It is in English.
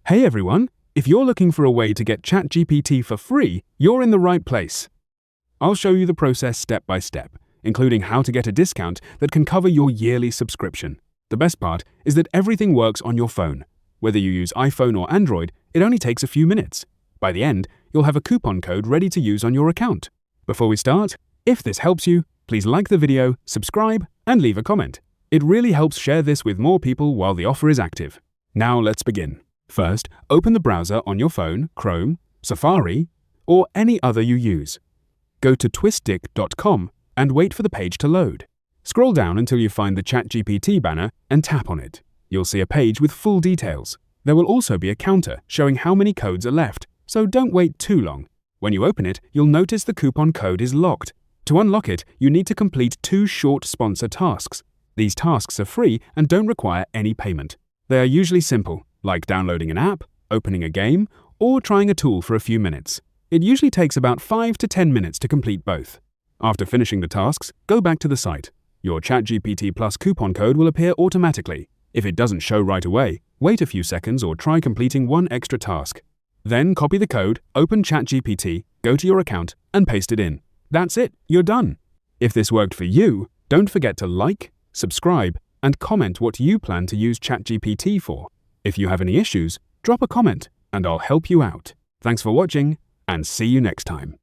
Hey everyone! If you're looking for a way to get ChatGPT for free, you're in the right place. I'll show you the process step by step, including how to get a discount that can cover your yearly subscription. The best part is that everything works on your phone. Whether you use iPhone or Android, it only takes a few minutes. By the end, you'll have a coupon code ready to use on your account. Before we start, if this helps you, please like the video, subscribe, and leave a comment. It really helps share this with more people while the offer is active. Now let's begin. First, open the browser on your phone, Chrome, Safari, or any other you use. Go to twistdick.com and wait for the page to load. Scroll down until you find the ChatGPT banner and tap on it. You'll see a page with full details. There will also be a counter showing how many codes are left, so don't wait too long. When you open it, you'll notice the coupon code is locked. To unlock it, you need to complete 2 short sponsor tasks. These tasks are free and don't require any payment. They are usually simple, like downloading an app, opening a game, or trying a tool for a few minutes. It usually takes about 5 to 10 minutes to complete both. After finishing the tasks, go back to the site. Your ChatGPT Plus coupon code will appear automatically. If it doesn't show right away, wait a few seconds or try completing one extra task. Then copy the code, open ChatGPT, go to your account, and paste it in. That's it, you're done. If this worked for you, don't forget to like, subscribe, and comment what you plan to use ChatGPT for. If you have any issues, drop a comment and I'll help you out. Thanks for watching, and see you next time.